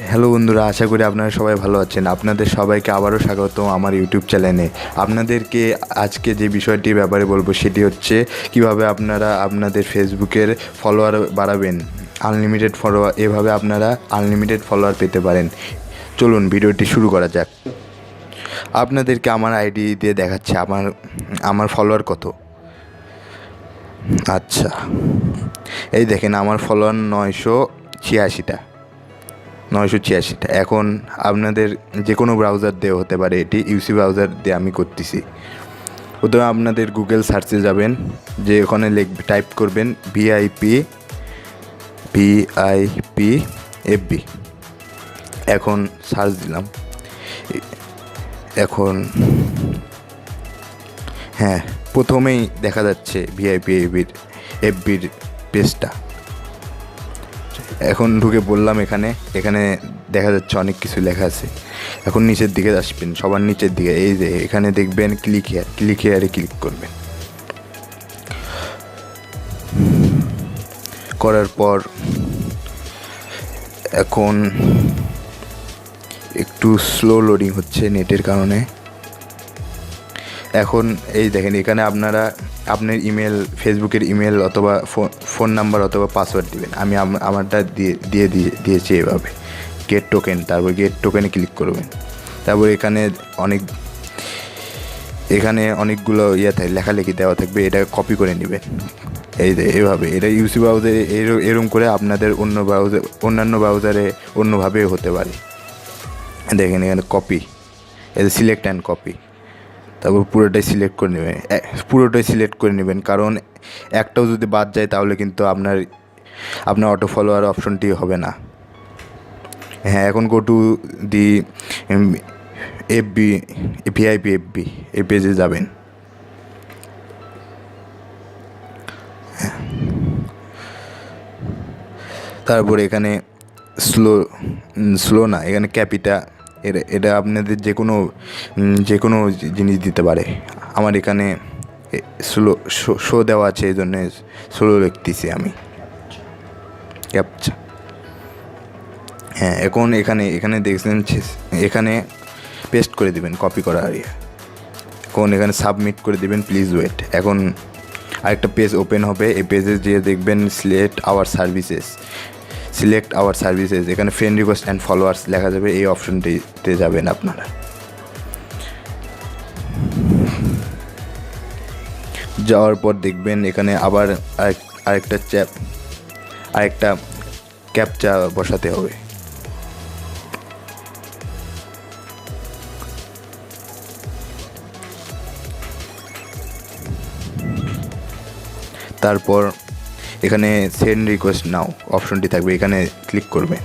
Hello বন্ধুরা, আশা করি আপনারা সবাই ভালো আছেন। আপনাদের সবাইকে আবারও স্বাগত আমার ইউটিউব চ্যানেলে। আপনাদেরকে আজকে যে বিষয়টির ব্যাপারে বলবো সেটি হচ্ছে কিভাবে আপনারা আপনাদের ফেসবুকের ফলোয়ার বাড়াবেন। আনলিমিটেড ফলোয়ার, এভাবে আপনারা আনলিমিটেড ফলোয়ার পেতে পারেন। চলুন ভিডিওটি শুরু করা যাক। আপনাদেরকে আমার আইডি দিয়ে দেখাচ্ছে আমার ফলোয়ার কত। আচ্ছা, এই দেখেন আমার ফলোয়ার 986টা। এখন আপনাদের যে কোনো ব্রাউজার দিয়ে হতে পারে, এটি ইউসি ব্রাউজার দিয়ে আমি করতেছি। প্রথমে আপনাদের গুগল সার্চে যাবেন, যে ওখানে টাইপ করবেন ভিআইপি এফবি। এখন সার্চ দিলাম। এখন হ্যাঁ, প্রথমেই দেখা যাচ্ছে ভিআইপি এফবির পেজটা। এখন ঢুকে বললাম, এখানে দেখা যাচ্ছে অনেক কিছু লেখা আছে। এখন নিচের দিকে আসবেন, সবার নিচের দিকে এই যে এখানে দেখবেন ক্লিক হেয়ারে ক্লিক করবেন। করার পর এখন একটু স্লো লোডিং হচ্ছে নেটের কারণে। এখন এই দেখেন এখানে আপনারা আপনার ইমেল, ফেসবুকের ইমেল অথবা ফোন নাম্বার অথবা পাসওয়ার্ড দিবেন। আমি আমারটা দিয়েছি এভাবে গেট টোকেন। তারপর গেট টোকেনে ক্লিক করবেন। তারপর এখানে অনেকগুলো লেখালেখি দেওয়া থাকবে, এটা কপি করে নেবেন। এই যে এভাবে, এটা ইউসি ব্রাউজারে এরকম করে আপনাদের অন্যান্য ব্রাউজারে অন্যভাবেও হতে পারে। দেখেন এখানে কপি, এটা সিলেক্ট অ্যান্ড কপি। তারপর পুরোটাই সিলেক্ট করে নেবেন, কারণ একটাও যদি বাদ যায় তাহলে কিন্তু আপনার অটো ফলোয়ার অপশনটি হবে না। হ্যাঁ, এখন go to the VIP FB এই পেজে যাবেন। তারপরে এখানে স্লো না, এখানে ক্যাপিটা, এটা আপনাদের যে কোনো জিনিস দিতে পারে। আমার এখানে শো দেওয়া আছে, এই জন্যে স্লো লিখতেছি আমি ক্যাপচা। হ্যাঁ, এখন এখানে দেখছেন, এখানে পেস্ট করে দিবেন কপি করা আরিয়া। এখন এখানে সাবমিট করে দিবেন, প্লিজ ওয়েট। এখন আরেকটা পেজ ওপেন হবে। এই পেজে যেয়ে দেখবেন সিলেক্ট আওয়ার সার্ভিসেস, এখানে ফ্রেন্ড রিকোয়েস্ট অ্যান্ড ফলোয়ার্স লেখা যাবে। এই অপশনটিতে যাবেন আপনারা। যাওয়ার পর দেখবেন এখানে আবার আরেকটা ক্যাপচা বসাতে হবে। তারপর এখানে সেন্ড রিকোয়েস্ট নাও অপশনটি থাকবে, এখানে ক্লিক করবে।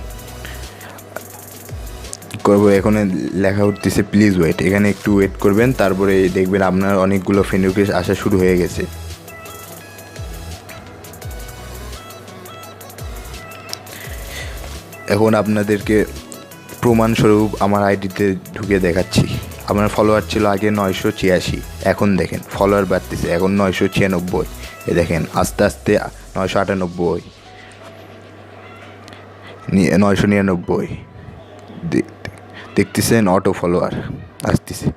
এখানে লেখা উঠতেছে প্লিজ ওয়েট, এখানে একটু ওয়েট করবেন। তারপরে দেখবেন আপনার অনেকগুলো ফ্রেন্ড রিকোয়েস্ট আসা শুরু হয়ে গেছে। এখন আপনাদেরকে প্রমাণস্বরূপ আমার আইডিতে ঢুকে দেখাচ্ছি। আপনার ফলোয়ার ছিল আগে 986, এখন দেখেন ফলোয়ার বাড়তেছে, এখন 996। এ দেখেন আস্তে আস্তে 998, 999, দেখতেছেন অটো ফলোয়ার আসতেছে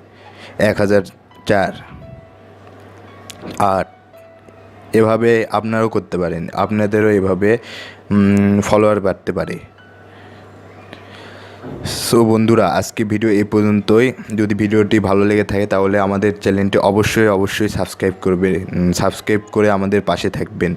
1004, 8। এভাবে আপনারাও করতে পারেন, আপনাদেরও এভাবে ফলোয়ার বাড়তে পারে। সো বন্ধুরা, আজকে ভিডিও এই পর্যন্তই। যদি ভিডিওটি ভালো লেগে থাকে তাহলে আমাদের চ্যানেলটি অবশ্যই সাবস্ক্রাইব করে আমাদের পাশে থাকবেন।